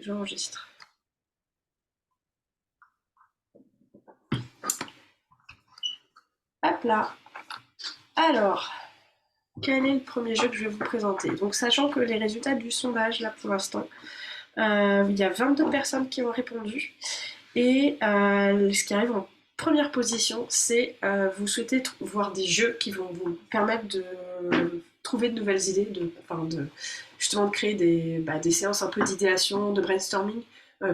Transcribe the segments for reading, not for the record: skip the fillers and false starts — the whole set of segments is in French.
j'enregistre. Hop là. Alors, quel est le premier jeu que je vais vous présenter? Donc, sachant que les résultats du sondage, là, pour l'instant, il y a 22 personnes qui ont répondu. Et ce qui arrive en première position, c'est vous souhaitez voir des jeux qui vont vous permettre de trouver de nouvelles idées, justement de créer des séances un peu d'idéation, de brainstorming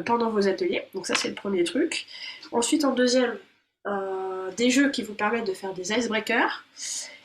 pendant vos ateliers. Donc ça, c'est le premier truc. Ensuite, en deuxième, des jeux qui vous permettent de faire des icebreakers.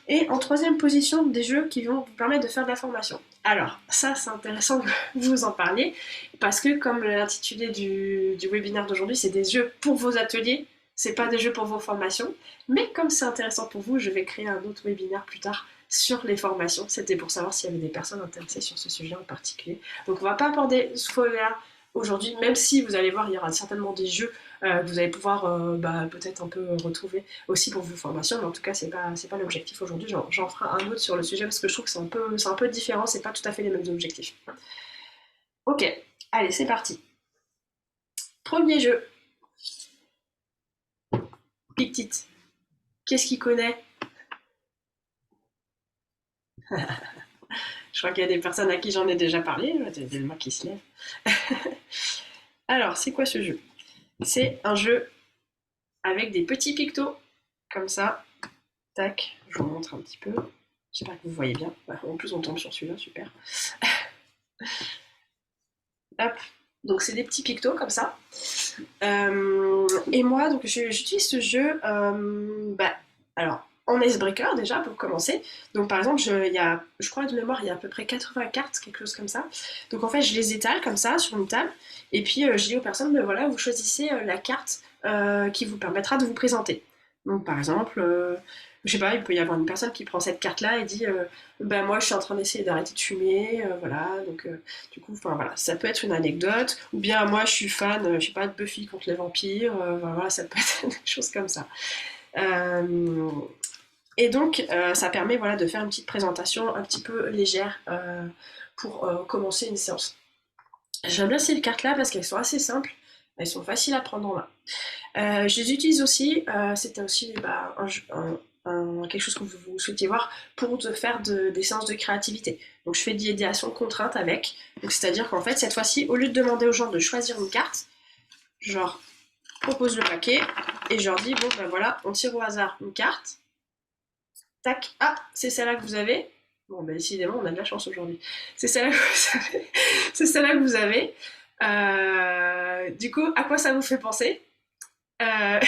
Et en troisième position, des jeux qui vont vous permettre de faire de la formation. Alors, ça, c'est intéressant que vous en parliez, parce que comme l'intitulé du webinaire d'aujourd'hui, c'est des jeux pour vos ateliers, c'est pas des jeux pour vos formations, mais comme c'est intéressant pour vous, je vais créer un autre webinaire plus tard sur les formations. C'était pour savoir s'il y avait des personnes intéressées sur ce sujet en particulier. Donc on va pas aborder ce volet-là aujourd'hui, même si vous allez voir, il y aura certainement des jeux que vous allez pouvoir peut-être un peu retrouver aussi pour vos formations, mais en tout cas c'est pas l'objectif aujourd'hui. J'en ferai un autre sur le sujet parce que je trouve que c'est un peu différent, c'est pas tout à fait les mêmes objectifs. Ok, allez, c'est parti. Premier jeu. Pictit. Qu'est-ce qu'il connaît? Je crois qu'il y a des personnes à qui j'en ai déjà parlé, il y a le main qui se lève. Alors, c'est quoi ce jeu? C'est un jeu avec des petits pictos, comme ça. Tac, je vous montre un petit peu. J'espère que vous voyez bien. En plus, on tombe sur celui-là, super. Hop. Donc, c'est des petits pictos, comme ça. Et moi, donc, j'utilise ce jeu, alors, en icebreaker, déjà, pour commencer. Donc, par exemple, je crois de mémoire, il y a à peu près 80 cartes, quelque chose comme ça. Donc, en fait, je les étale, comme ça, sur une table. Et puis, je dis aux personnes, voilà, vous choisissez la carte qui vous permettra de vous présenter. Donc, par exemple, je sais pas, il peut y avoir une personne qui prend cette carte-là et dit moi je suis en train d'essayer d'arrêter de fumer, voilà, donc du coup, enfin voilà, ça peut être une anecdote, ou bien moi je suis fan, je sais pas, de Buffy contre les vampires, voilà, ça peut être des choses comme ça. Et donc, ça permet voilà, de faire une petite présentation un petit peu légère pour commencer une séance. J'aime bien ces cartes-là parce qu'elles sont assez simples, elles sont faciles à prendre en main. Je les utilise aussi, c'était aussi quelque chose que vous souhaitiez voir pour faire des séances de créativité. Donc je fais de l'idéation contrainte avec. Donc c'est-à-dire qu'en fait, cette fois-ci, au lieu de demander aux gens de choisir une carte, je leur propose le paquet et je leur dis, bon ben voilà, on tire au hasard une carte. Tac, ah, c'est celle-là que vous avez. Bon ben décidément, on a de la chance aujourd'hui. C'est celle-là que vous avez. C'est celle-là que vous avez. Du coup, à quoi ça vous fait penser? Euh,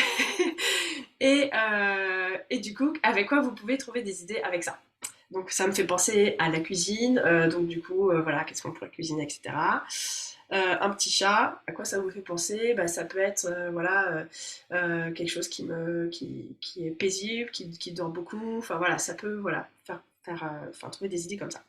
et du coup, avec quoi vous pouvez trouver des idées avec ça. Donc ça me fait penser à la cuisine, donc du coup, voilà, qu'est-ce qu'on pourrait cuisiner, etc. Un petit chat, à quoi ça vous fait penser? Ça peut être voilà, quelque chose qui est paisible, qui dort beaucoup, enfin voilà, ça peut voilà, trouver des idées comme ça.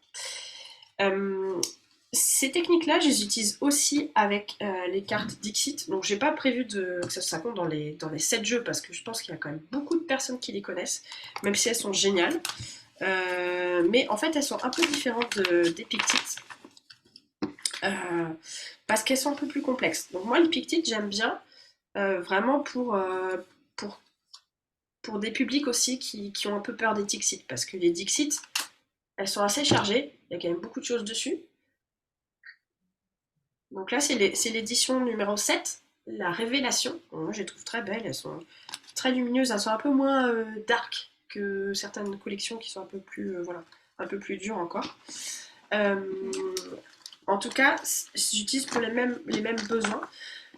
Ces techniques-là, je les utilise aussi avec les cartes Dixit. Donc, j'ai pas prévu que ça compte dans les 7 jeux parce que je pense qu'il y a quand même beaucoup de personnes qui les connaissent, même si elles sont géniales. Mais en fait, elles sont un peu différentes des Pictit parce qu'elles sont un peu plus complexes. Donc, moi, les Pictit, j'aime bien vraiment pour, pour des publics aussi qui ont un peu peur des Dixit parce que les Dixit, elles sont assez chargées, il y a quand même beaucoup de choses dessus. Donc là, c'est l'édition numéro 7, la révélation. Bon, moi, je les trouve très belles, elles sont très lumineuses, elles sont un peu moins dark que certaines collections qui sont un peu plus, voilà, un peu plus dures encore. Euh, En tout cas, j'utilise pour les mêmes besoins.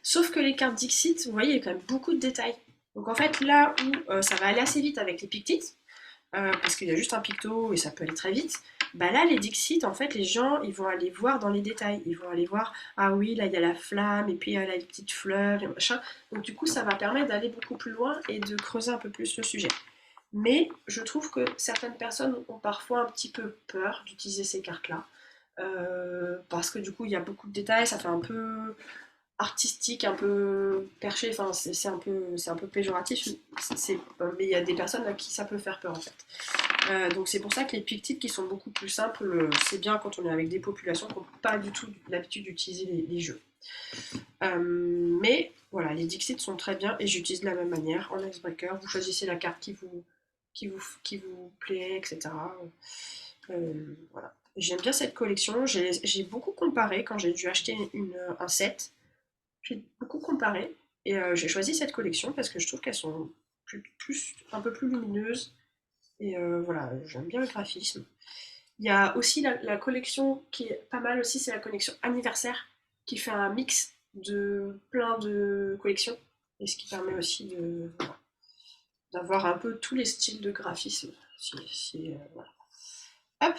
Sauf que les cartes Dixit, vous voyez, il y a quand même beaucoup de détails. Donc en fait, là où ça va aller assez vite avec les Pictit, parce qu'il y a juste un picto et ça peut aller très vite, là, les Dixit, en fait, les gens, ils vont aller voir dans les détails. Ils vont aller voir, ah oui, là, il y a la flamme, et puis il y a les petites fleurs, et machin. Donc, du coup, ça va permettre d'aller beaucoup plus loin et de creuser un peu plus le sujet. Mais je trouve que certaines personnes ont parfois un petit peu peur d'utiliser ces cartes-là. Parce que du coup, il y a beaucoup de détails, ça fait un peu artistique, un peu perché, enfin c'est un peu péjoratif, mais il y a des personnes à qui ça peut faire peur en fait. Donc c'est pour ça que les Pictit qui sont beaucoup plus simples, c'est bien quand on est avec des populations qui n'ont pas du tout l'habitude d'utiliser les jeux. Mais voilà, les Dixit sont très bien et j'utilise de la même manière en icebreaker. Vous choisissez la carte qui vous plaît, etc. Voilà. J'aime bien cette collection. J'ai beaucoup comparé quand j'ai dû acheter un set. J'ai beaucoup comparé et j'ai choisi cette collection parce que je trouve qu'elles sont un peu plus lumineuses. Et voilà, j'aime bien le graphisme. Il y a aussi la collection qui est pas mal aussi, c'est la collection anniversaire qui fait un mix de plein de collections et ce qui permet aussi voilà, d'avoir un peu tous les styles de graphisme. Voilà. Hop,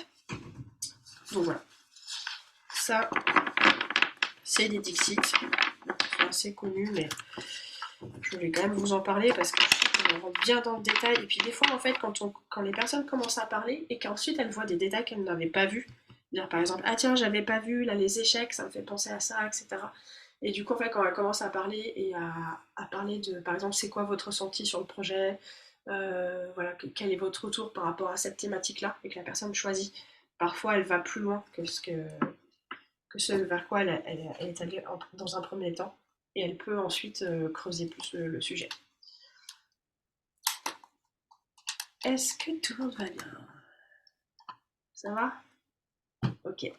donc voilà. Ça, c'est des Dixit. C'est assez connu, mais je voulais quand même vous en parler parce que je trouve qu'on rentre bien dans le détail. Et puis des fois, en fait, quand les personnes commencent à parler et qu'ensuite elles voient des détails qu'elles n'avaient pas vus, dire par exemple, ah tiens, j'avais pas vu, là les échecs, ça me fait penser à ça, etc. Et du coup, en fait, quand elles commencent à parler et à parler de, par exemple, c'est quoi votre ressenti sur le projet, voilà, quel est votre retour par rapport à cette thématique-là, et que la personne choisit, parfois elle va plus loin que ce vers quoi elle est allée dans un premier temps, et elle peut ensuite creuser plus le sujet. Est-ce que tout le monde va bien? Ça va? Ok.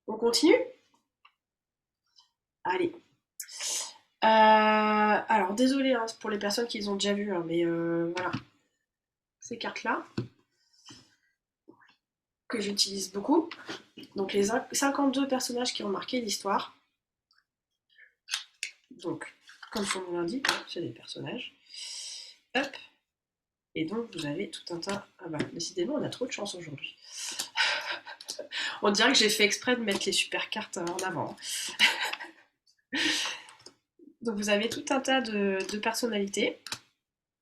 On continue? Allez. Alors, désolé hein, pour les personnes qui les ont déjà vues, hein, mais voilà. Ces cartes-là, que j'utilise beaucoup. Donc, les 52 personnages qui ont marqué l'histoire. Donc, comme son nom l'indique, hein, c'est des personnages. Hop. Et donc, vous avez tout un tas. Ah bah, décidément, on a trop de chance aujourd'hui. On dirait que j'ai fait exprès de mettre les super cartes en avant. Donc, vous avez tout un tas de personnalités.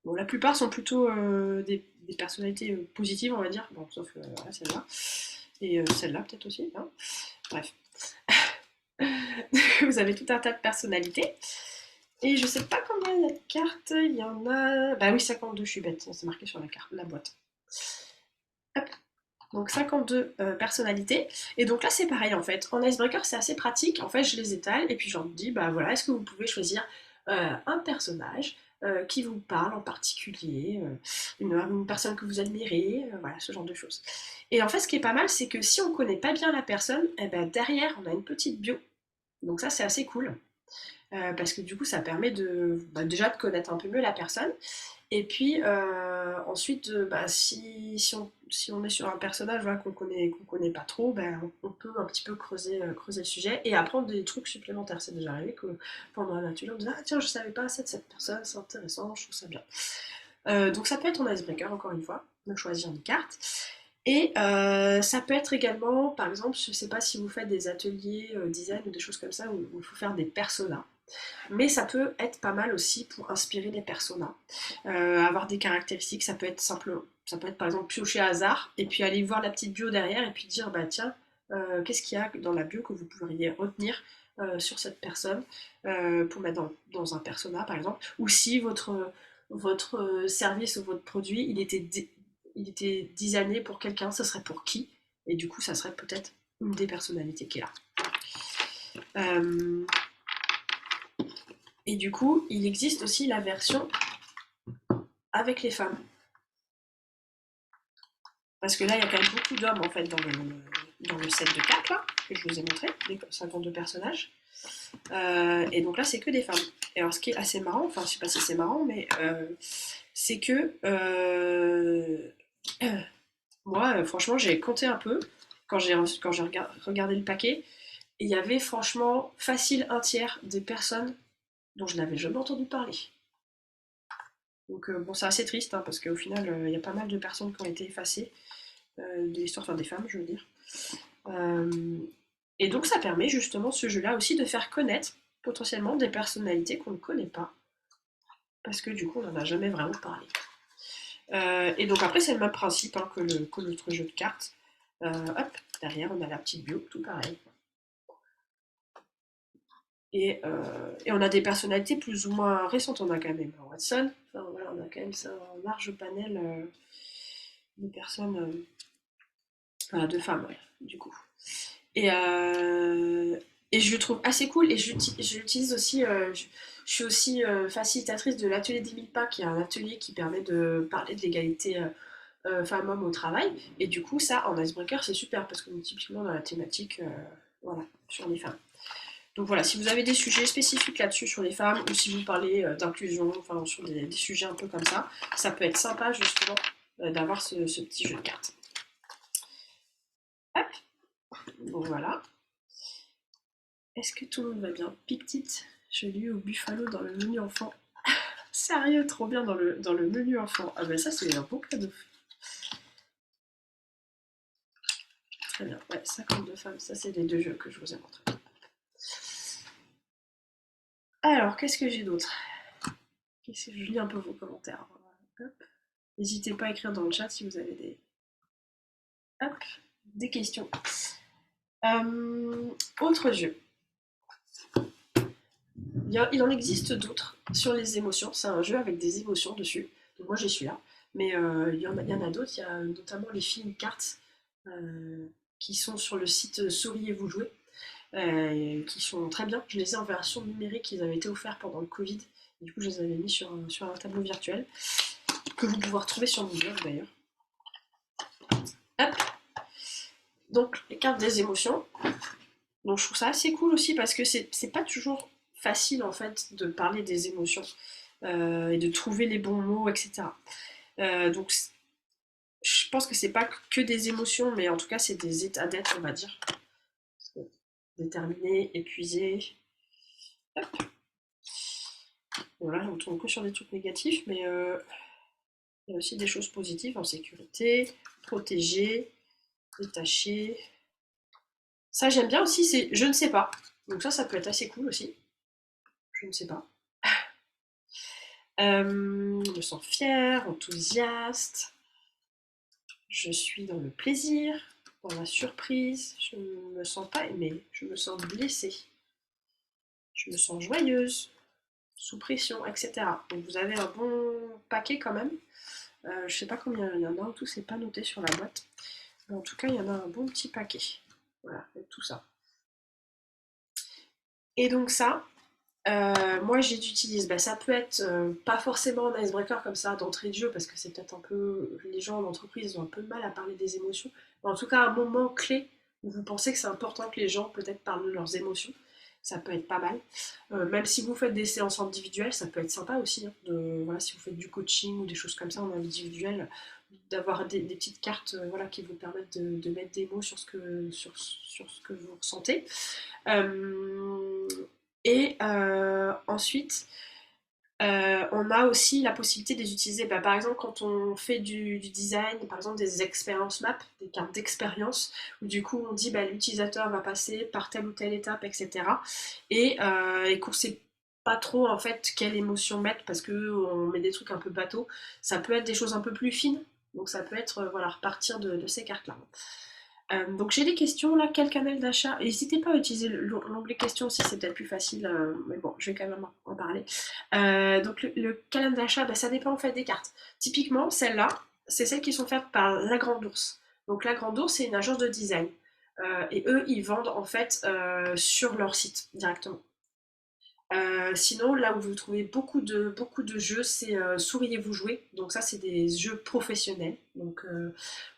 Bon, la plupart sont plutôt des personnalités positives, on va dire. Bon, sauf celle-là. Et celle-là, peut-être aussi. Hein. Bref. Vous avez tout un tas de personnalités. Et je sais pas combien il y a de cartes. Il y en a. Bah oui, 52, je suis bête. C'est marqué sur la boîte. Hop. Donc 52 personnalités. Et donc là, c'est pareil en fait. En icebreaker, c'est assez pratique. En fait, je les étale et puis j'en dis, bah voilà, est-ce que vous pouvez choisir un personnage qui vous parle en particulier, une personne que vous admirez, voilà, ce genre de choses. Et en fait, ce qui est pas mal, c'est que si on connaît pas bien la personne, eh ben, derrière, on a une petite bio. Donc ça, c'est assez cool. Parce que du coup, ça permet déjà de connaître un peu mieux la personne. Et puis ensuite, si on est sur un personnage voilà, qu'on connaît pas trop, ben, on peut un petit peu creuser le sujet et apprendre des trucs supplémentaires. C'est déjà arrivé que pendant la nature, on disait ah tiens, je savais pas cette personne, c'est intéressant, je trouve ça bien. Donc ça peut être en icebreaker, encore une fois, de choisir une carte. Et ça peut être également, par exemple, je ne sais pas si vous faites des ateliers design ou des choses comme ça où il faut faire des personas. Mais ça peut être pas mal aussi pour inspirer des personas. Avoir des caractéristiques, ça peut être simplement, ça peut être par exemple piocher à hasard et puis aller voir la petite bio derrière et puis dire bah tiens, qu'est-ce qu'il y a dans la bio que vous pourriez retenir sur cette personne pour mettre dans un persona par exemple. Ou si votre service ou votre produit il était designé pour quelqu'un, ce serait pour qui? Et du coup, ça serait peut-être une des personnalités qui est là. Et du coup, il existe aussi la version avec les femmes. Parce que là, il y a quand même beaucoup d'hommes en fait dans le set de cartes là, que je vous ai montré, les 52 personnages. Et donc là, c'est que des femmes. Et alors, ce qui est assez marrant, enfin, je sais pas si c'est marrant, mais c'est que moi, franchement, j'ai compté un peu quand j'ai regardé le paquet. Et il y avait franchement facile un tiers des personnes dont je n'avais jamais entendu parler. Donc bon, c'est assez triste hein, parce qu'au final, il y a pas mal de personnes qui ont été effacées de l'histoire, enfin des femmes, je veux dire. Euh, et donc ça permet justement ce jeu-là aussi de faire connaître potentiellement des personnalités qu'on ne connaît pas parce que du coup, on n'en a jamais vraiment parlé. Et donc après, c'est le même principe hein, que notre jeu de cartes. Hop, derrière, on a la petite bio, tout pareil. Et on a des personnalités plus ou moins récentes. On a quand même Emma Watson. Enfin, voilà, on a quand même ça, un large panel de personnes, de femmes, ouais, du coup. Et, euh, Et je le trouve assez cool et je l'utilise aussi, je suis aussi facilitatrice de l'atelier des 1000 pas, qui est un atelier qui permet de parler de l'égalité femmes-hommes au travail. Et du coup, ça, en icebreaker, c'est super parce qu'on est typiquement dans la thématique voilà, sur les femmes. Donc voilà, si vous avez des sujets spécifiques là-dessus sur les femmes ou si vous parlez d'inclusion, enfin sur des sujets un peu comme ça peut être sympa justement d'avoir ce petit jeu de cartes. Hop, donc voilà. Est-ce que tout le monde va bien? Pictite, je lis au buffalo dans le menu enfant. Sérieux, trop bien dans le menu enfant. Ah ben ça c'est un bon cadeau. Très bien, ouais, 52 femmes, ça c'est les 2 jeux que je vous ai montrés. Alors, qu'est-ce que j'ai d'autre? Je lis un peu vos commentaires. Hop. N'hésitez pas à écrire dans le chat si vous avez hop, des questions. Autre jeu. Il en existe d'autres sur les émotions. C'est un jeu avec des émotions dessus. Donc moi j'ai celui-là. Mais il y en a d'autres. Il y a notamment les films cartes qui sont sur le site Souris et vous jouez. Qui sont très bien. Je les ai en version numérique. Ils avaient été offerts pendant le Covid. Et du coup je les avais mis sur un tableau virtuel que vous pouvez retrouver sur mon blog d'ailleurs. Hop. Donc les cartes des émotions. Donc je trouve ça assez cool aussi parce que c'est pas toujours facile en fait de parler des émotions et de trouver les bons mots, etc. Donc je pense que c'est pas que des émotions, mais en tout cas c'est des états d'être, on va dire. Déterminé, épuisé. Hop. Voilà, on tombe que sur des trucs négatifs, mais il y a aussi des choses positives, en sécurité, protégé, détaché. Ça j'aime bien aussi, c'est je ne sais pas. Donc ça peut être assez cool aussi. Je ne sais pas. Je me sens fière, enthousiaste. Je suis dans le plaisir, dans la surprise. Je ne me sens pas aimée. Je me sens blessée. Je me sens joyeuse, sous pression, etc. Donc vous avez un bon paquet quand même. Je sais pas combien il y en a en tout, c'est pas noté sur la boîte. Mais en tout cas, il y en a un bon petit paquet. Voilà, avec tout ça. Et donc ça, moi j'utilise, ça peut être pas forcément un icebreaker comme ça d'entrée de jeu parce que c'est peut-être un peu, les gens en entreprise ont un peu de mal à parler des émotions, mais en tout cas un moment clé où vous pensez que c'est important que les gens peut-être parlent de leurs émotions, ça peut être pas mal. Même si vous faites des séances individuelles, ça peut être sympa aussi, hein, voilà, si vous faites du coaching ou des choses comme ça en individuel, d'avoir des petites cartes voilà, qui vous permettent de mettre des mots sur sur ce que vous ressentez. Euh, et ensuite, on a aussi la possibilité de les utiliser, par exemple, quand on fait du design, par exemple des expériences maps, des cartes d'expérience, où du coup on dit l'utilisateur va passer par telle ou telle étape, etc. Et qu'on sait pas trop en fait quelle émotion mettre parce qu'on met des trucs un peu bateaux. Ça peut être des choses un peu plus fines, donc ça peut être voilà, repartir de ces cartes-là. Donc j'ai des questions là, quel canal d'achat? N'hésitez pas à utiliser l'onglet questions si c'est peut-être plus facile, mais bon, je vais quand même en parler. Donc le canal d'achat, ça dépend en fait des cartes. Typiquement, celles-là, c'est celles qui sont faites par La Grande Ourse. Donc La Grande Ourse, c'est une agence de design. Et eux, ils vendent en fait sur leur site directement. Sinon, là où vous trouvez beaucoup de jeux, c'est Souriez-vous jouer. Donc ça, c'est des jeux professionnels. Donc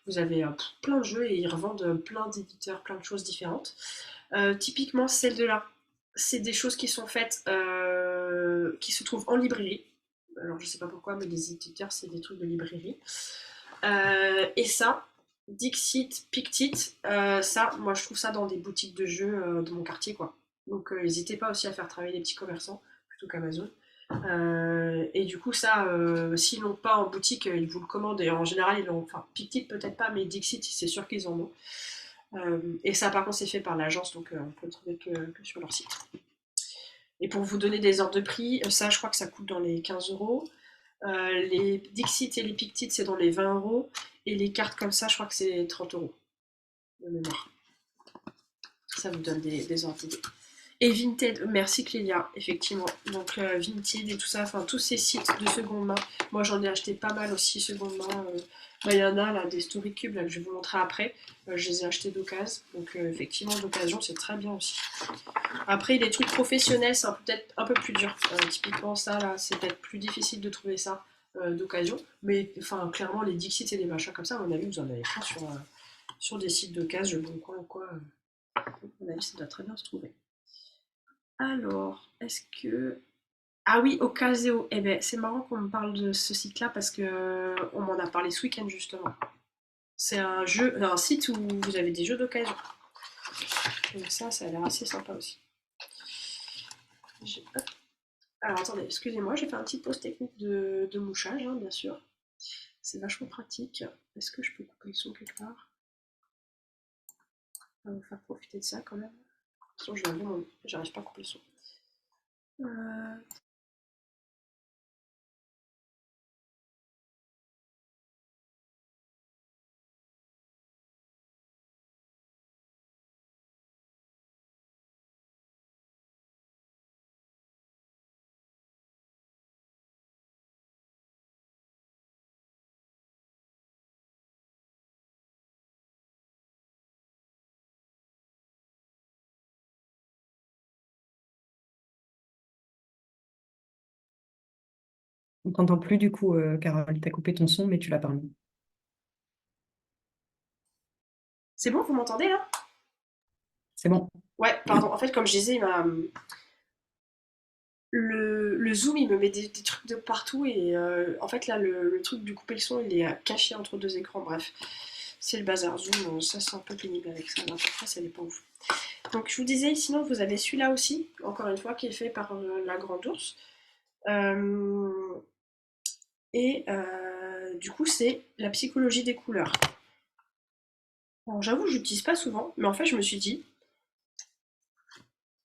vous avez plein de jeux et ils revendent plein d'éditeurs, plein de choses différentes. Typiquement, celles de là, c'est des choses qui sont faites, qui se trouvent en librairie. Alors je sais pas pourquoi, mais les éditeurs, c'est des trucs de librairie. Et ça, Dixit, Pictit, ça, moi je trouve ça dans des boutiques de jeux de mon quartier, quoi. Donc n'hésitez pas aussi à faire travailler les petits commerçants plutôt qu'Amazon. Et du coup, ça, s'ils l'ont pas en boutique, ils vous le commandent. Et en général, ils l'ont. Enfin, Pictit peut-être pas, mais Dixit, c'est sûr qu'ils en ont. Et ça, par contre, c'est fait par l'agence, donc on peut le trouver que sur leur site. Et pour vous donner des ordres de prix, ça, je crois que ça coûte dans les 15 €. Les Dixit et les Pictit, c'est dans les 20 €. Et les cartes comme ça, je crois que c'est 30 € de mémoire. Ça vous donne des ordres d'idée. Et Vinted, merci Clélia, effectivement. Donc Vinted et tout ça, enfin tous ces sites de seconde main. Moi j'en ai acheté pas mal aussi seconde main. Bah, il y en a là, des Story Cube là, que je vais vous montrer après. Je les ai achetés d'occasion. Donc effectivement d'occasion c'est très bien aussi. Après les trucs professionnels c'est peut-être un peu plus dur. Typiquement ça là, c'est peut-être plus difficile de trouver ça d'occasion. Mais enfin clairement les Dixit et des machins comme ça, à mon avis vous en avez plein sur des sites d'occasion, je bon coin ou quoi. À mon avis ça doit très bien se trouver. Alors, est-ce que... Ah oui, Ocaseo. Eh ben, c'est marrant qu'on me parle de ce site-là parce que on m'en a parlé ce week-end justement. C'est un site où vous avez des jeux d'occasion. Donc ça a l'air assez sympa aussi. Hop. Alors attendez, excusez-moi, j'ai fait un petit pause technique de mouchage, hein, bien sûr. C'est vachement pratique. Est-ce que je peux couper le son quelque part? On va vous faire profiter de ça quand même. Sinon, j'arrive pas à couper le son. Euh, On t'entend plus du coup, Carole, t'as coupé ton son, mais tu l'as pas remis. C'est bon, vous m'entendez là? C'est bon. Ouais, pardon. En fait, comme je disais, le zoom il me met des trucs de partout et en fait là le truc du couper le son il est caché entre deux écrans, bref c'est le bazar. Zoom ça c'est un peu pénible avec ça, l'interface elle est pas ouf. Donc je vous disais sinon vous avez celui-là aussi encore une fois qui est fait par la Grande Ours. Euh, et du coup c'est la psychologie des couleurs. Alors j'avoue je l'utilise pas souvent mais en fait je me suis dit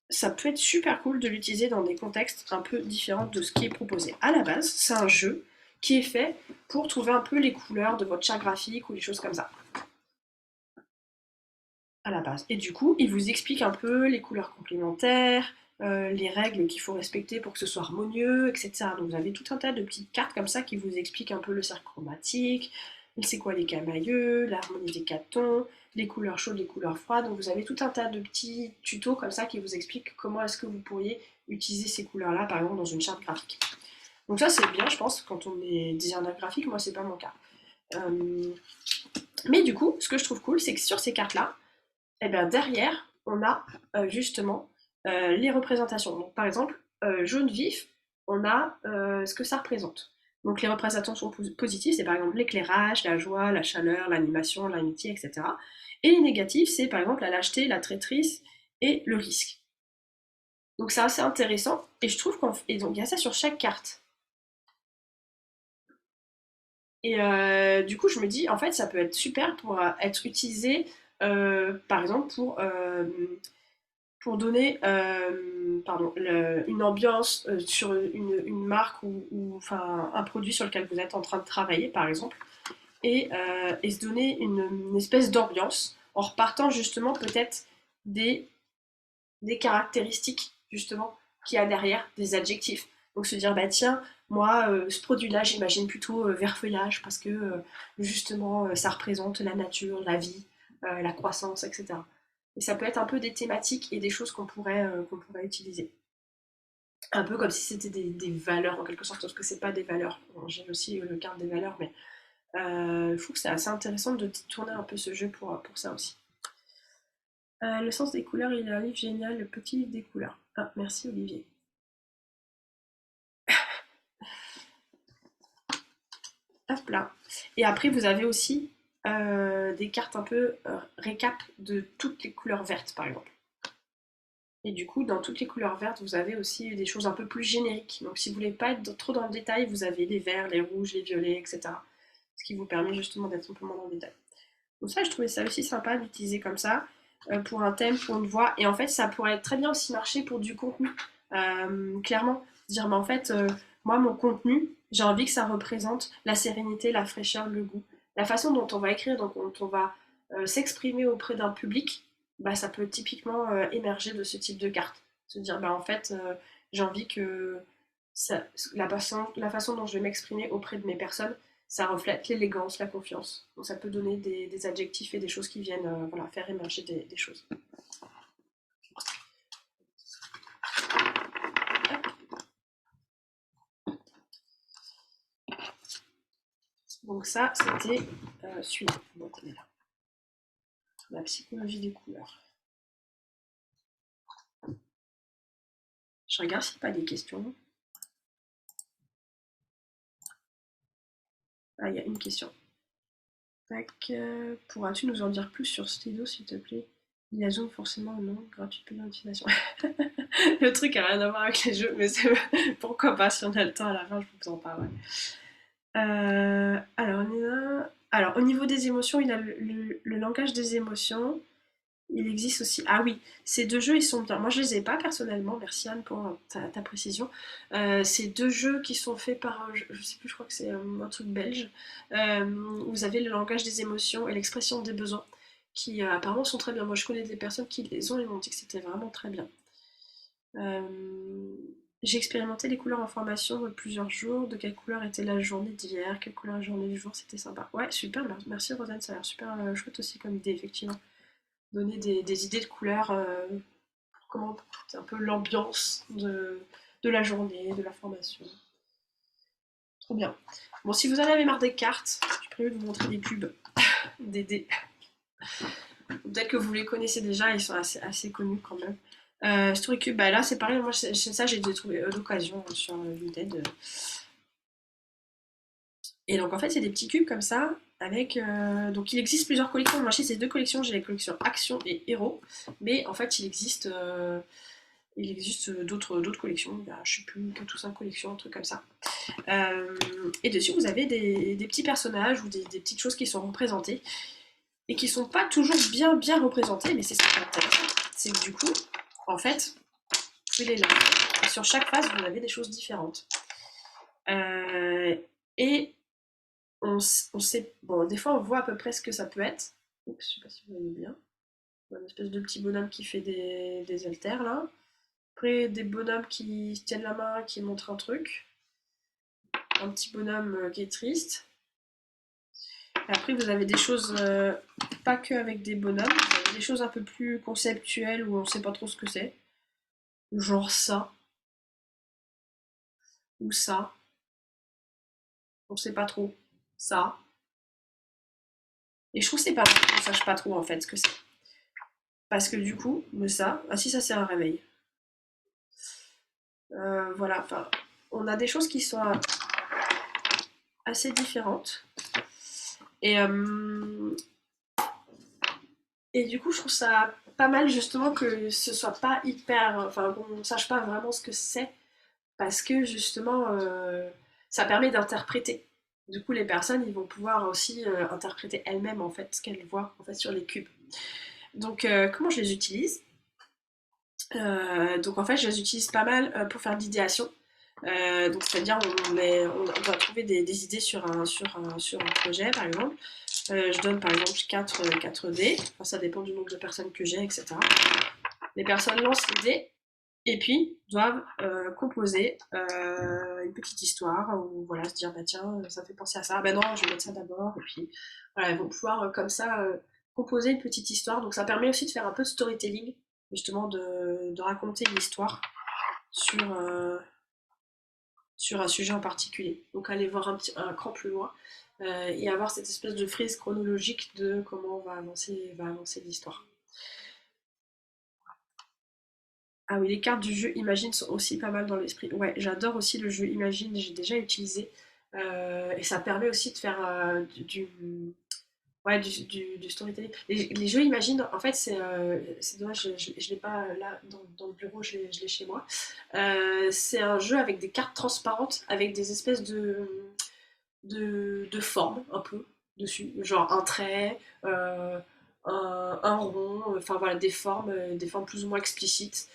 ça peut être super cool de l'utiliser dans des contextes un peu différents de ce qui est proposé. À la base, c'est un jeu qui est fait pour trouver un peu les couleurs de votre charte graphique ou des choses comme ça. À la base. Et du coup, il vous explique un peu les couleurs complémentaires, les règles qu'il faut respecter pour que ce soit harmonieux, etc. Donc vous avez tout un tas de petites cartes comme ça qui vous expliquent un peu le cercle chromatique, c'est quoi les camailleux, l'harmonie des quatre tons, les couleurs chaudes, les couleurs froides. Donc vous avez tout un tas de petits tutos comme ça qui vous expliquent comment est-ce que vous pourriez utiliser ces couleurs-là, par exemple, dans une charte graphique. Donc ça c'est bien, je pense, quand on est designer graphique, moi c'est pas mon cas. Euh, Mais du coup, ce que je trouve cool, c'est que sur ces cartes-là, et bien derrière, on a justement les représentations. Donc par exemple, jaune vif, on a ce que ça représente. Donc les représentations positives, c'est par exemple l'éclairage, la joie, la chaleur, l'animation, l'amitié, etc. Et les négatives, c'est par exemple la lâcheté, la traîtrise et le risque. Donc c'est assez intéressant et je trouve et donc il y a ça sur chaque carte. Et du coup, je me dis, en fait, ça peut être super pour être utilisé, par exemple, pour donner pardon, une ambiance sur une marque ou enfin, un produit sur lequel vous êtes en train de travailler, par exemple, et se donner une espèce d'ambiance en repartant justement peut-être des, des caractéristiques justement qu'il y a derrière, des adjectifs. Donc se dire, bah tiens, moi, ce produit-là, j'imagine plutôt vert feuillage parce que justement, ça représente la nature, la vie, la croissance, etc. Et ça peut être un peu des thématiques et des choses qu'on pourrait utiliser. Un peu comme si c'était des valeurs en quelque sorte, parce que c'est pas des valeurs. Bon, j'ai aussi le carte des valeurs, mais je trouve que c'est assez intéressant de tourner un peu ce jeu pour ça aussi. Le sens des couleurs, il y a un livre génial, le petit livre des couleurs. Ah, merci Olivier. Hop là. Et après, vous avez aussi des cartes un peu récap de toutes les couleurs vertes, par exemple. Et du coup, dans toutes les couleurs vertes, vous avez aussi des choses un peu plus génériques. Donc, si vous voulez pas être trop dans le détail, vous avez les verts, les rouges, les violets, etc. Ce qui vous permet justement d'être un peu moins dans le détail. Donc ça, je trouvais ça aussi sympa d'utiliser comme ça, pour un thème, pour une voix. Et en fait, ça pourrait très bien aussi marcher pour du contenu. Clairement, dire, mais en fait, moi, mon contenu, j'ai envie que ça représente la sérénité, la fraîcheur, le goût. La façon dont on va écrire, donc dont on va s'exprimer auprès d'un public, bah, ça peut typiquement émerger de ce type de carte. Se dire, bah en fait, j'ai envie que ça, la façon dont je vais m'exprimer auprès de mes personnes, ça reflète l'élégance, la confiance. Donc ça peut donner des adjectifs et des choses qui viennent voilà, faire émerger des choses. Donc ça, c'était celui-là. Donc on est là. La psychologie des couleurs. Je regarde s'il n'y a pas des questions. Ah, il y a une question. Tac, pourras-tu nous en dire plus sur Slido, s'il te plaît? Il y a Zoom forcément, non? Gratuit payant d'utilisation. Le truc a rien à voir avec les jeux, mais pourquoi pas, si on a le temps à la fin, je vous en parle. Alors, au niveau des émotions, il a le langage des émotions. Il existe aussi. Ah oui, ces deux jeux, ils sont bien. Moi, je les ai pas personnellement. Merci Anne pour ta précision. Ces deux jeux qui sont faits par, je sais plus, je crois que c'est un truc belge. Vous avez le langage des émotions et l'expression des besoins, qui apparemment sont très bien. Moi, je connais des personnes qui les ont et m'ont dit que c'était vraiment très bien. J'ai expérimenté les couleurs en formation plusieurs jours. De quelle couleur était la journée d'hier? Quelle couleur la journée du jour? C'était sympa. Ouais, super. Merci Rosanne, ça a l'air super chouette aussi comme idée, effectivement. Donner des idées de couleurs, comment c'est un peu l'ambiance de la journée, de la formation. Trop bien. Bon, si vous en avez marre des cartes, je suis prévu de vous montrer des cubes, des dés. Peut-être que vous les connaissez déjà, ils sont assez connus quand même. Story Cube, bah là c'est pareil, moi ça j'ai trouvé d'occasion sur Vinted. Et donc en fait c'est des petits cubes comme ça, avec donc il existe plusieurs collections. Moi j'ai ces deux collections, j'ai les collections Action et Héros, mais en fait il existe d'autres collections, il y a, je sais plus, 4 ou 5 collections, un truc comme ça. Et dessus vous avez des petits personnages ou des petites choses qui sont représentées et qui sont pas toujours bien représentées, mais c'est ça qui est intéressant. C'est que du coup, en fait, vous pouvez les lire. Et sur chaque face, vous avez des choses différentes. Et on sait, bon, des fois on voit à peu près ce que ça peut être. Oups, je sais pas si vous voyez bien. Une espèce de petit bonhomme qui fait des haltères là. Après, des bonhommes qui se tiennent la main, qui montrent un truc. Un petit bonhomme qui est triste. Et après, vous avez des choses, pas que avec des bonhommes, vous avez des choses un peu plus conceptuelles où on sait pas trop ce que c'est. Genre ça, ou ça, on sait pas trop. Ça. Et je trouve que c'est pas mal qu'on sache pas trop en fait ce que c'est. Parce que du coup, de ça, ah si ça c'est un réveil. Voilà, enfin, on a des choses qui sont assez différentes. Et, euh, et du coup, je trouve ça pas mal justement que ce soit pas hyper, enfin, qu'on sache pas vraiment ce que c'est, parce que justement, ça permet d'interpréter. Du coup, les personnes, ils vont pouvoir aussi interpréter elles-mêmes en fait ce qu'elles voient en fait sur les cubes. Donc, comment je les utilise? Donc en fait, je les utilise pas mal pour faire de l'idéation. Donc c'est-à-dire on doit trouver des idées sur un projet par exemple. Je donne par exemple 4 dés, enfin, ça dépend du nombre de personnes que j'ai, etc. Les personnes lancent les dés et puis doivent composer une petite histoire ou voilà, se dire bah tiens, ça me fait penser à ça, bah non, je vais mettre ça d'abord. Et puis voilà, ils vont pouvoir comme ça composer une petite histoire. Donc ça permet aussi de faire un peu de storytelling, justement de raconter une histoire sur, sur un sujet en particulier. Donc aller voir un cran plus loin et avoir cette espèce de frise chronologique de comment va avancer l'histoire. Ah oui, les cartes du jeu Imagine sont aussi pas mal dans l'esprit. Ouais, j'adore aussi le jeu Imagine, j'ai déjà utilisé. Et ça permet aussi de faire ouais, du storytelling. Les jeux Imagine, en fait, c'est dommage, je l'ai pas là dans le bureau, je l'ai chez moi. C'est un jeu avec des cartes transparentes, avec des espèces de formes un peu dessus, genre un trait, un rond, enfin voilà, des formes plus ou moins explicites.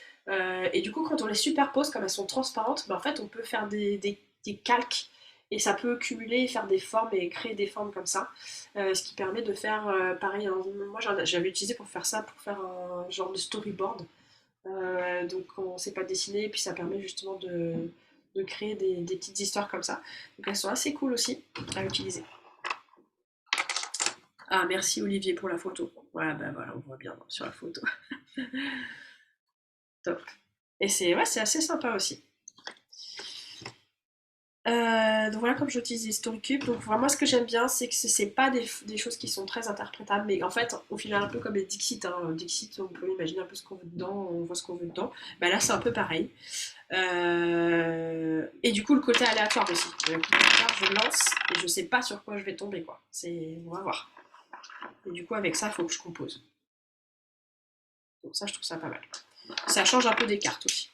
Et du coup, quand on les superpose, comme elles sont transparentes, ben, en fait, on peut faire des calques et ça peut cumuler et faire des formes et créer des formes comme ça. Ce qui permet de faire pareil. Moi, j'avais utilisé pour faire ça, pour faire un genre de storyboard Donc on ne sait pas dessiner, et puis ça permet justement de créer des petites histoires comme ça. Donc elles sont assez cool aussi à utiliser. Ah, merci Olivier pour la photo. Voilà, ben voilà, on voit bien sur la photo. Top. Et c'est assez sympa aussi. Donc voilà, comme j'utilise les story cubes, donc vraiment ce que j'aime bien, c'est que c'est pas des choses qui sont très interprétables, mais en fait, au final, un peu comme les Dixit, hein. Dixit, on peut imaginer un peu ce qu'on veut dedans, on voit ce qu'on veut dedans. Bah là, c'est un peu pareil. Et du coup, le côté aléatoire aussi. Le côté aléatoire, je lance et je sais pas sur quoi je vais tomber, quoi. On va voir. Et du coup, avec ça, il faut que je compose. Donc ça, je trouve ça pas mal. Ça change un peu des cartes aussi.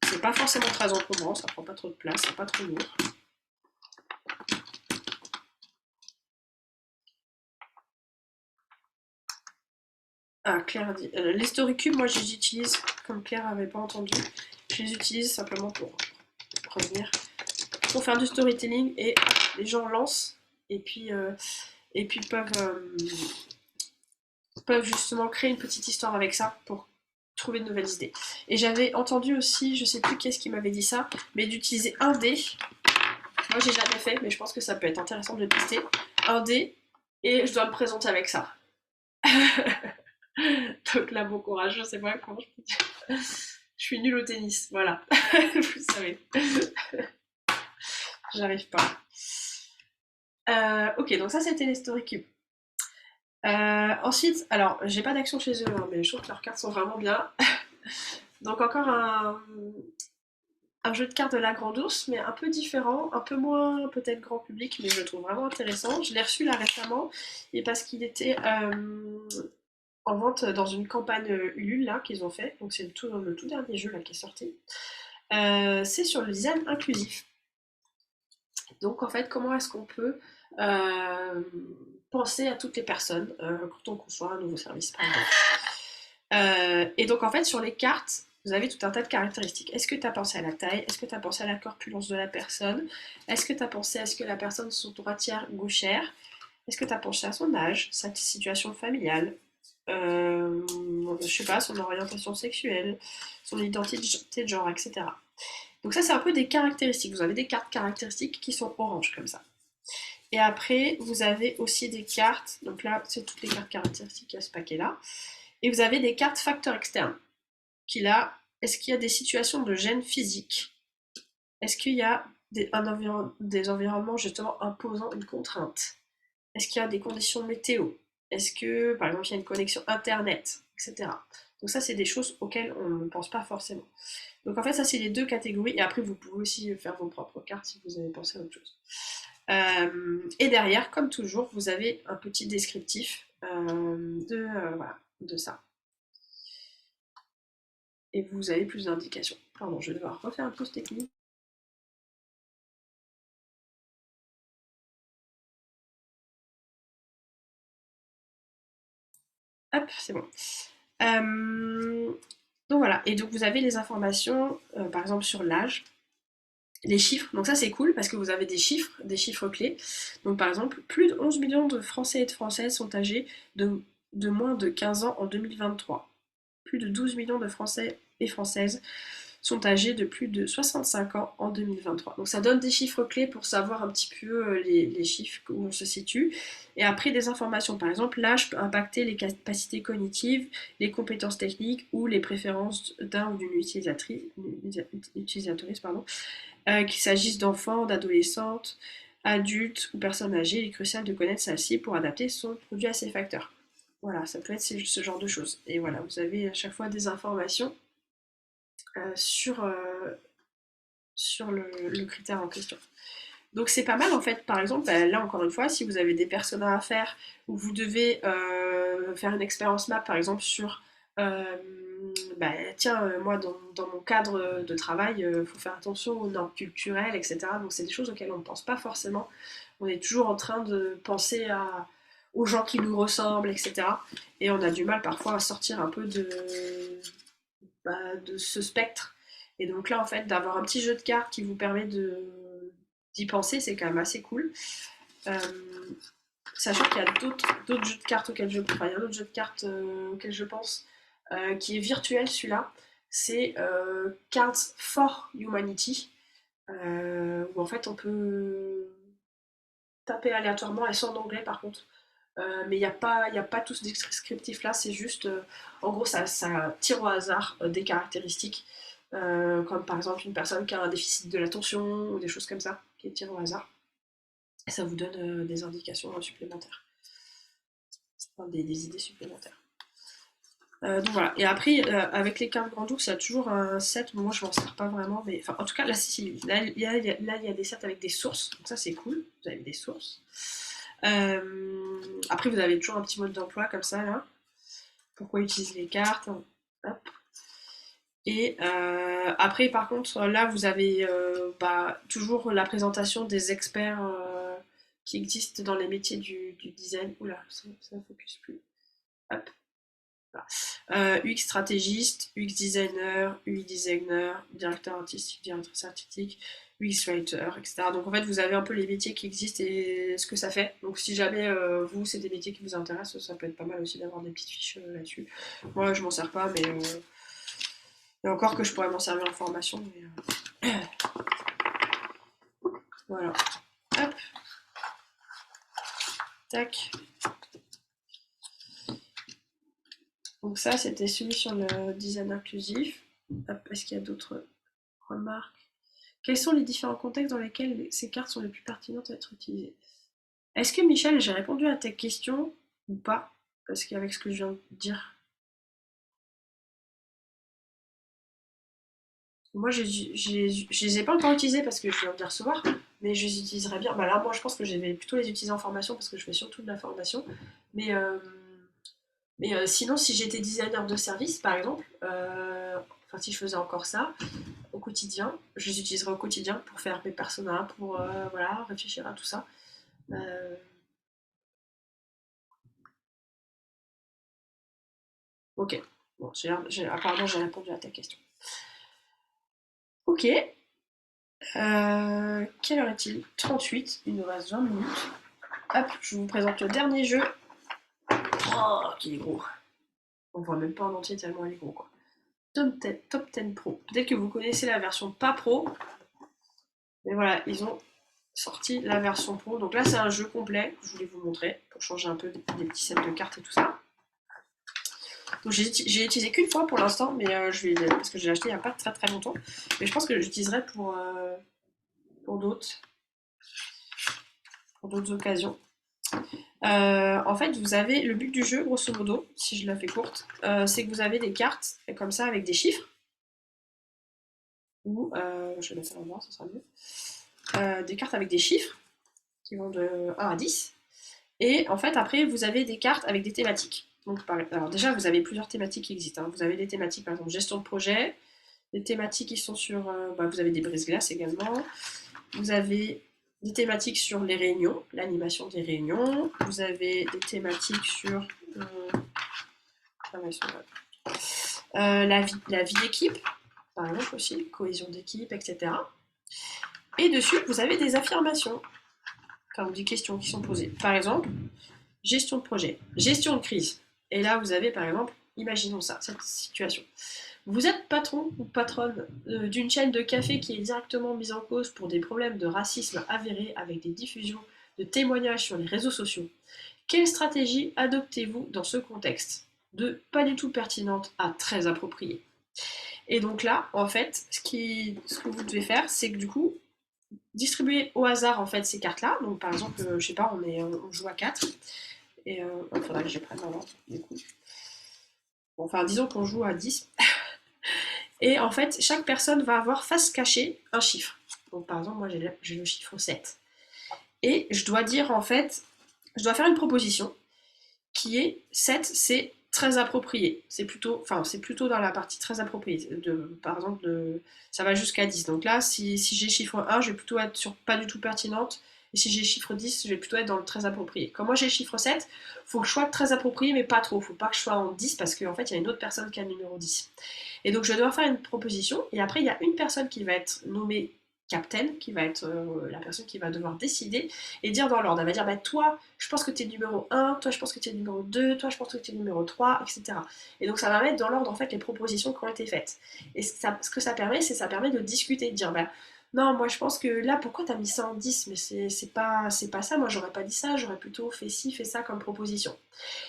C'est pas forcément très encombrant, ça prend pas trop de place, c'est pas trop lourd. Ah, Claire dit. Les story cubes, moi je les utilise, comme Claire avait pas entendu, je les utilise simplement pour revenir, pour faire du storytelling et hop, les gens lancent et puis peuvent justement créer une petite histoire avec ça pour trouver de nouvelles idées. Et j'avais entendu aussi, je sais plus qu'est-ce qui m'avait dit ça, mais d'utiliser un dé. Moi j'ai jamais fait, mais je pense que ça peut être intéressant de le tester. Un dé et je dois me présenter avec ça. Donc là, bon courage, je sais pas comment je peux dire. Je suis nulle au tennis, voilà. Vous savez. J'arrive pas. Ok, donc ça c'était les Story Cubes. Ensuite, alors j'ai pas d'action chez eux, hein, mais je trouve que leurs cartes sont vraiment bien. Donc encore un jeu de cartes de la Grande Ourse, mais un peu différent, un peu moins peut-être grand public, mais je le trouve vraiment intéressant. Je l'ai reçu là récemment, et parce qu'il était en vente dans une campagne Ulule là qu'ils ont fait, donc c'est le tout dernier jeu là qui est sorti. C'est sur le design inclusif. Donc en fait, comment est-ce qu'on peut euh, penser à toutes les personnes quand on conçoit un nouveau service par exemple. Et donc en fait, sur les cartes, vous avez tout un tas de caractéristiques. Est-ce que tu as pensé à la taille? Est-ce que tu as pensé à la corpulence de la personne? Est-ce que tu as pensé à ce que la personne soit droitière, gauchère? Est-ce que tu as pensé à son âge, sa situation familiale, je sais pas, son orientation sexuelle, son identité de genre, etc. Donc ça, c'est un peu des caractéristiques. Vous avez des cartes caractéristiques qui sont orange comme ça. Et après, vous avez aussi des cartes, donc là, c'est toutes les cartes caractéristiques à ce paquet-là. Et vous avez des cartes facteurs externes. Qui là, est-ce qu'il y a des situations de gêne physique? Est-ce qu'il y a des environnements justement imposant une contrainte? Est-ce qu'il y a des conditions météo? Est-ce que, par exemple, il y a une connexion Internet, etc. Donc ça, c'est des choses auxquelles on ne pense pas forcément. Donc en fait, ça, c'est les deux catégories. Et après, vous pouvez aussi faire vos propres cartes si vous avez pensé à autre chose. Et derrière, comme toujours, vous avez un petit descriptif voilà, de ça. Et vous avez plus d'indications. Pardon, je vais devoir refaire un pause technique. Hop, c'est bon. Donc voilà, et donc vous avez les informations, par exemple sur l'âge, les chiffres. Donc ça c'est cool parce que vous avez des chiffres clés. Donc par exemple, plus de 11 millions de Français et de Françaises sont âgés de moins de 15 ans en 2023. Plus de 12 millions de Français et Françaises sont âgés de plus de 65 ans en 2023. Donc ça donne des chiffres clés pour savoir un petit peu les chiffres où on se situe. Et après des informations, par exemple, l'âge peut impacter les capacités cognitives, les compétences techniques ou les préférences d'un ou d'une utilisatrice, pardon. Qu'il s'agisse d'enfants, d'adolescentes, adultes ou personnes âgées, il est crucial de connaître celle-ci pour adapter son produit à ces facteurs. Voilà, ça peut être ce genre de choses. Et voilà, vous avez à chaque fois des informations sur, le critère en question. Donc c'est pas mal en fait, par exemple, là encore une fois, si vous avez des personas à faire, où vous devez faire une expérience map par exemple sur, tiens, moi dans mon cadre de travail, il faut faire attention aux normes culturelles, etc. Donc c'est des choses auxquelles on ne pense pas forcément. On est toujours en train de penser aux gens qui nous ressemblent, etc. Et on a du mal parfois à sortir un peu de ce spectre. Et donc là, en fait, d'avoir un petit jeu de cartes qui vous permet d'y penser, c'est quand même assez cool. Euh, Sachant qu'il y a d'autres jeux de cartes auxquels je pense. qui est virtuel celui-là. C'est Cards for Humanity, où en fait on peut taper aléatoirement, elles sont en anglais par contre. Mais y a pas tout ce descriptif là, c'est juste, en gros, ça tire au hasard des caractéristiques, comme par exemple une personne qui a un déficit de l'attention ou des choses comme ça, qui tirent au hasard. Et ça vous donne des indications supplémentaires, enfin, des idées supplémentaires. Donc voilà. Et après, avec les cartes Grand Ours, il y a toujours un set. Moi, je m'en sers pas vraiment, mais enfin, en tout cas, là, si, là, il y a des sets avec des sources. Donc ça, c'est cool. Vous avez des sources. Après, vous avez toujours un petit mode d'emploi comme ça là. Pourquoi utiliser les cartes? Hop. Et après, par contre, là, vous avez toujours la présentation des experts qui existent dans les métiers du design. Oula, ça ne focus plus. Hop. UX stratégiste, UX designer, UI designer, directeur artistique, directrice artistique, UX writer, etc. Donc en fait, vous avez un peu les métiers qui existent et ce que ça fait. Donc si jamais vous, c'est des métiers qui vous intéressent, ça peut être pas mal aussi d'avoir des petites fiches là-dessus. Moi, je m'en sers pas, mais et encore que je pourrais m'en servir en formation. Mais, voilà. Hop. Tac. Donc ça, c'était celui sur le design inclusif. Hop, est-ce qu'il y a d'autres remarques? Quels sont les différents contextes dans lesquels ces cartes sont les plus pertinentes à être utilisées? Est-ce que Michel, j'ai répondu à ta question ou pas? Parce qu'avec ce que je viens de dire. Moi, je les ai pas encore utilisés parce que je viens de les recevoir, mais je les utiliserai bien. Bah là, moi, je pense que je vais plutôt les utiliser en formation parce que je fais surtout de la formation. Mais, sinon, si j'étais designer de service, par exemple, enfin, si je faisais encore ça au quotidien, je les utiliserais au quotidien pour faire mes personas, pour voilà, réfléchir à tout ça. Euh, ok, bon, apparemment j'ai répondu à ta question. Ok, quelle heure est-il? 38, il nous reste 20 minutes. Hop, je vous présente le dernier jeu. Oh, qu'il est gros. On voit même pas en entier tellement il est gros, quoi. Top 10 Pro. Peut-être que vous connaissez la version pas pro, mais voilà, ils ont sorti la version pro. Donc là, c'est un jeu complet, je voulais vous montrer, pour changer un peu des petits sets de cartes et tout ça. Donc j'ai utilisé qu'une fois pour l'instant, mais parce que j'ai acheté il n'y a pas très très longtemps. Mais je pense que j'utiliserai pour d'autres occasions. En fait, vous avez le but du jeu, grosso modo, si je la fais courte, c'est que vous avez des cartes comme ça avec des chiffres. Ou je vais la faire en noir, ça sera mieux. Des cartes avec des chiffres qui vont de 1 à 10. Et en fait, après, vous avez des cartes avec des thématiques. Donc, alors déjà, vous avez plusieurs thématiques qui existent, hein. Vous avez des thématiques, par exemple, gestion de projet, des thématiques qui sont sur... vous avez des brises-glaces également. Vous avez des thématiques sur les réunions, l'animation des réunions. Vous avez des thématiques sur la vie d'équipe, par exemple aussi, cohésion d'équipe, etc. Et dessus, vous avez des affirmations, enfin des questions qui sont posées. Par exemple, gestion de projet, gestion de crise. Et là, vous avez par exemple, imaginons ça, cette situation. Vous êtes patron ou patronne d'une chaîne de café qui est directement mise en cause pour des problèmes de racisme avérés avec des diffusions de témoignages sur les réseaux sociaux. Quelle stratégie adoptez-vous dans ce contexte? De pas du tout pertinente à très appropriée. Et donc là, en fait, ce que vous devez faire, c'est que du coup, distribuer au hasard en fait ces cartes-là. Donc par exemple, je sais pas, on joue à 4. Et il faudrait que je prenne avant, du coup. Bon, enfin, disons qu'on joue à 10. Et en fait, chaque personne va avoir face cachée un chiffre. Donc par exemple, moi j'ai le chiffre 7. Et je dois dire en fait, je dois faire une proposition qui est 7, c'est très approprié. C'est plutôt dans la partie très appropriée. Par exemple, ça va jusqu'à 10. Donc là, si j'ai chiffre 1, je vais plutôt être sur pas du tout pertinente. Et si j'ai chiffre 10, je vais plutôt être dans le très approprié. Comme moi j'ai chiffre 7, il faut que je sois très approprié, mais pas trop. Il ne faut pas que je sois en 10 parce qu'en fait, il y a une autre personne qui a le numéro 10. Et donc, je dois faire une proposition. Et après, il y a une personne qui va être nommée captain, qui va être la personne qui va devoir décider et dire dans l'ordre. Elle va dire, bah, toi, je pense que tu es numéro 1, toi, je pense que tu es numéro 2, toi, je pense que tu es numéro 3, etc. Et donc, ça va mettre dans l'ordre, en fait, les propositions qui ont été faites. Et ce que ça permet, c'est ça permet de discuter, de dire, bah, non, moi, je pense que là, pourquoi t'as mis ça en 10? Mais c'est pas ça, moi, j'aurais pas dit ça, j'aurais plutôt fait ci, fait ça comme proposition.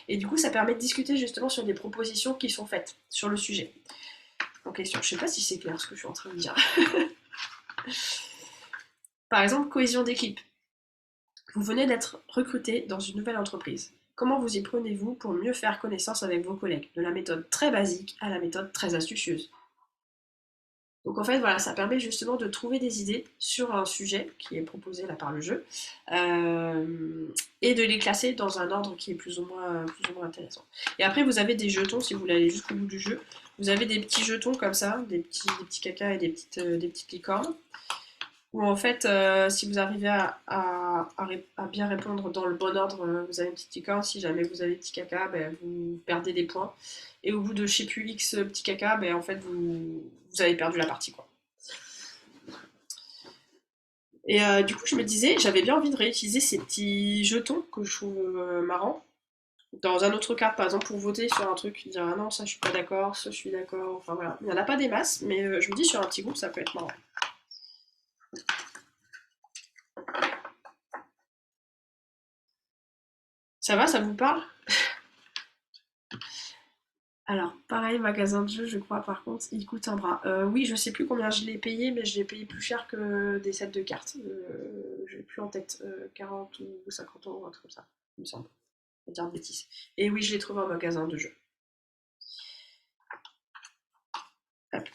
Et du coup, ça permet de discuter justement sur des propositions qui sont faites sur le sujet en question. Je sais pas si c'est clair ce que je suis en train de dire. Par exemple, cohésion d'équipe. Vous venez d'être recruté dans une nouvelle entreprise. Comment vous y prenez-vous pour mieux faire connaissance avec vos collègues? De la méthode très basique à la méthode très astucieuse. Donc en fait, voilà, ça permet justement de trouver des idées sur un sujet qui est proposé là par le jeu et de les classer dans un ordre qui est plus ou moins intéressant. Et après, vous avez des jetons, si vous voulez aller jusqu'au bout du jeu, vous avez des petits jetons comme ça, des petits cacas et des petites licornes. Où en fait, si vous arrivez à bien répondre dans le bon ordre, vous avez une petite licorne. Si jamais vous avez petit caca, ben, vous perdez des points. Et au bout de je sais plus X petit caca, ben, en fait, vous avez perdu la partie, quoi. Et du coup, je me disais, j'avais bien envie de réutiliser ces petits jetons que je trouve marrants dans un autre cadre, par exemple, pour voter sur un truc, dire ah non, ça je suis pas d'accord, ça je suis d'accord, enfin voilà. Il n'y en a pas des masses, mais je me dis sur un petit groupe, ça peut être marrant. Ça va, ça vous parle? Alors, pareil, magasin de jeux, je crois, par contre, il coûte un bras. Oui, je sais plus combien je l'ai payé, mais je l'ai payé plus cher que des sets de cartes. J'ai plus en tête, 40 ou 50 euros, un truc comme ça, il me semble. Je vais dire de bêtises. Et oui, je l'ai trouvé en magasin de jeux. Hop.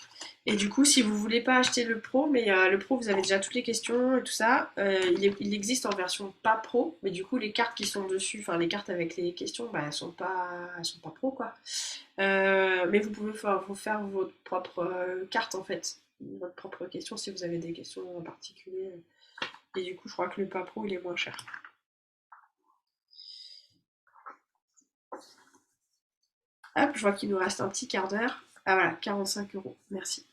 Et du coup, si vous voulez pas acheter le pro, mais le pro, vous avez déjà toutes les questions et tout ça, il existe en version pas pro, mais du coup, les cartes qui sont dessus, enfin les cartes avec les questions, bah, elles sont pas pro, quoi. Mais vous pouvez vous faire votre propre carte en fait, votre propre question si vous avez des questions en particulier. Et du coup, je crois que le pas pro il est moins cher. Hop, je vois qu'il nous reste un petit quart d'heure. Ah voilà, 45 euros, merci.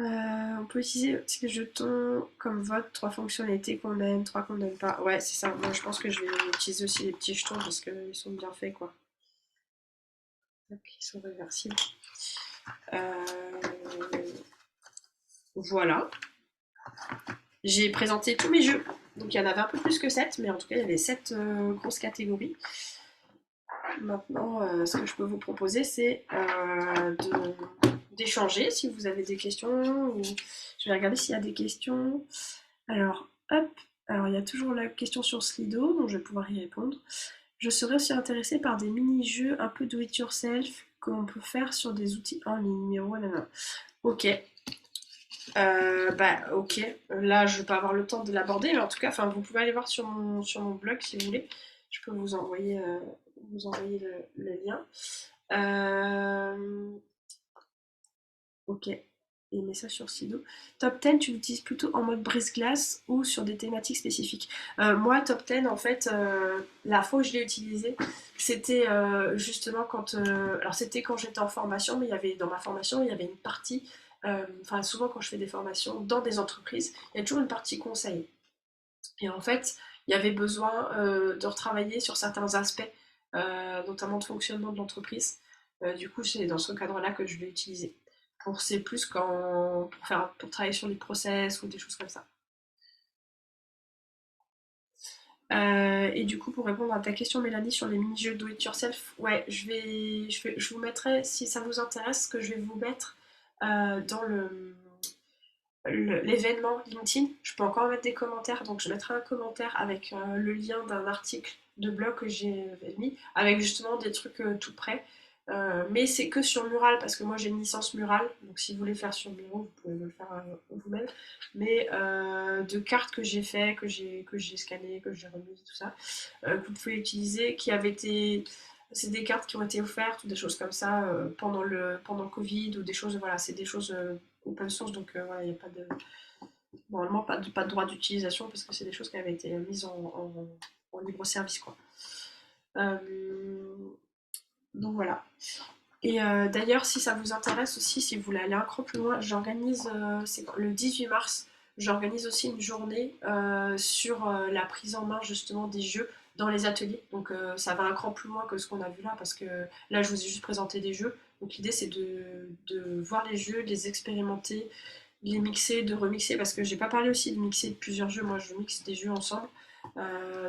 On peut utiliser ces jetons comme vote, 3 fonctionnalités qu'on aime, 3 qu'on n'aime pas. Ouais, c'est ça. Moi, je pense que je vais utiliser aussi les petits jetons parce qu'ils sont bien faits, quoi. Donc, ils sont réversibles. Euh, Voilà. J'ai présenté tous mes jeux. Donc il y en avait un peu plus que 7, mais en tout cas il y avait 7 grosses catégories. Maintenant, ce que je peux vous proposer, c'est d'échanger si vous avez des questions. Ou... Je vais regarder s'il y a des questions. Alors, hop. Alors il y a toujours la question sur Slido, donc je vais pouvoir y répondre. Je serais aussi intéressée par des mini-jeux un peu do-it-yourself qu'on peut faire sur des outils en ligne. Mais ouais, non, non. Ok, bah ok, là je vais pas avoir le temps de l'aborder, mais en tout cas, enfin, vous pouvez aller voir sur mon blog si vous voulez. Je peux vous envoyer le lien. Euh, ok, et message sur Sido. Top 10, tu l'utilises plutôt en mode brise-glace ou sur des thématiques spécifiques? Moi, Top 10, en fait, la fois où je l'ai utilisé, c'était justement quand. Alors, c'était quand j'étais en formation, mais il y avait, dans ma formation, il y avait une partie. Enfin, souvent, quand je fais des formations dans des entreprises, il y a toujours une partie conseil. Et en fait, il y avait besoin de retravailler sur certains aspects, notamment de fonctionnement de l'entreprise. Du coup, c'est dans ce cadre-là que je l'ai utilisé. C'est plus pour travailler sur les process ou des choses comme ça. Et du coup, pour répondre à ta question, Mélanie, sur les mini-jeux do it yourself, ouais, je vous mettrai, si ça vous intéresse, ce que je vais vous mettre dans l'événement LinkedIn. Je peux encore mettre des commentaires, donc je mettrai un commentaire avec le lien d'un article de blog que j'ai mis, avec justement des trucs tout prêts. Mais c'est que sur Mural, parce que moi j'ai une licence Mural, donc si vous voulez faire sur Miro, vous pouvez le faire vous-même. Mais de cartes que j'ai fait, que j'ai scannées, que j'ai remises, tout ça, que vous pouvez utiliser, qui avaient été. C'est des cartes qui ont été offertes ou des choses comme ça pendant le Covid ou des choses, voilà, c'est des choses open source, donc voilà, il n'y a pas de. Normalement, pas de droit d'utilisation parce que c'est des choses qui avaient été mises en libre service, quoi. Euh, donc voilà. Et d'ailleurs, si ça vous intéresse aussi, si vous voulez aller un cran plus loin, j'organise, c'est le 18 mars, j'organise aussi une journée sur la prise en main justement des jeux dans les ateliers. Donc ça va un cran plus loin que ce qu'on a vu là, parce que là, je vous ai juste présenté des jeux. Donc l'idée, c'est de voir les jeux, de les expérimenter, de les mixer, de remixer, parce que j'ai pas parlé aussi de mixer plusieurs jeux. Moi, je mixe des jeux ensemble.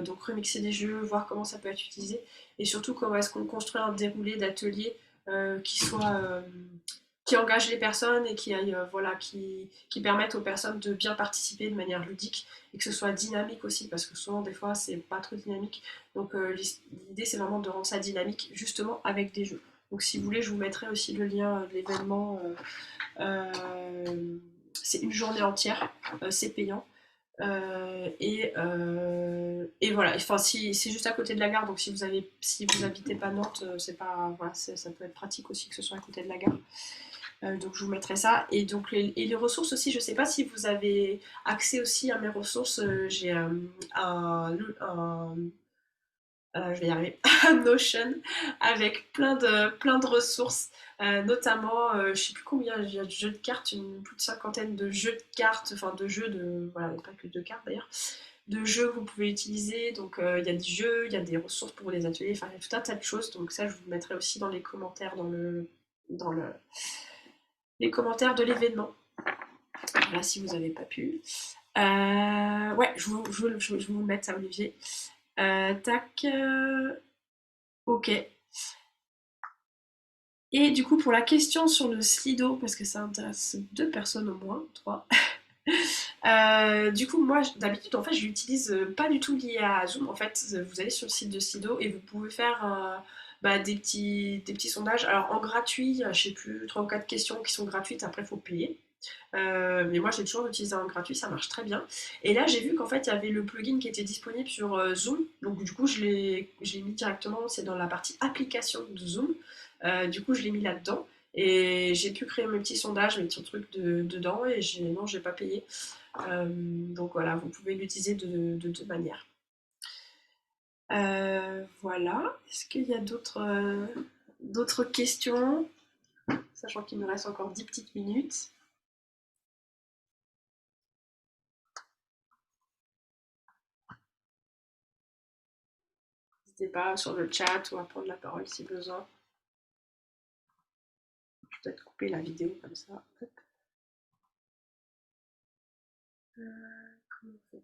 Donc remixer des jeux, voir comment ça peut être utilisé, et surtout comment est-ce qu'on construit un déroulé d'atelier qui soit qui engage les personnes et qui aille, voilà, qui permettent aux personnes de bien participer de manière ludique et que ce soit dynamique aussi, parce que souvent des fois c'est pas trop dynamique. Donc l'idée c'est vraiment de rendre ça dynamique justement avec des jeux. Donc si vous voulez, je vous mettrai aussi le lien de l'événement. C'est une journée entière, c'est payant. Et voilà, enfin, c'est juste à côté de la gare, donc si vous habitez pas Nantes, c'est pas, voilà, ça peut être pratique aussi que ce soit à côté de la gare. Donc je vous mettrai ça. Et donc les ressources aussi, je sais pas si vous avez accès aussi à mes ressources. J'ai un, je vais y arriver, un Notion avec plein de ressources, notamment, je sais plus combien il y a de jeux de cartes, plus de cinquantaine de jeux de cartes, enfin de jeux de, voilà, pas que de cartes d'ailleurs, de jeux que vous pouvez utiliser. Donc il y a des jeux, il y a des ressources pour les ateliers, enfin il y a tout un tas de choses. Donc ça, je vous mettrai aussi dans les commentaires, dans le, les commentaires de l'événement. Voilà, si vous n'avez pas pu. Ouais, je vais vous le mettre ça, Olivier. Tac. Ok. Et du coup, pour la question sur le Slido, parce que ça intéresse deux personnes au moins, trois. Du coup, moi, d'habitude, en fait, je l'utilise pas du tout lié à Zoom. En fait, vous allez sur le site de Slido et vous pouvez faire bah, des petits sondages. Alors, en gratuit, je sais plus, trois ou quatre questions qui sont gratuites, après, il faut payer. Mais moi, j'ai toujours utilisé un gratuit, ça marche très bien. Et là, j'ai vu qu'en fait, il y avait le plugin qui était disponible sur Zoom. Donc, du coup, je l'ai mis directement, c'est dans la partie application de Zoom. Du coup, je l'ai mis là-dedans. Et j'ai pu créer mes petits sondages, mes petits trucs dedans. Et non, j'ai pas payé. Donc voilà, vous pouvez l'utiliser de deux manières. Voilà. Est-ce qu'il y a d'autres questions? Sachant qu'il me reste encore 10 petites minutes. N'hésitez pas sur le chat ou à prendre la parole si besoin. Je vais peut-être couper la vidéo comme ça. Comment on fait?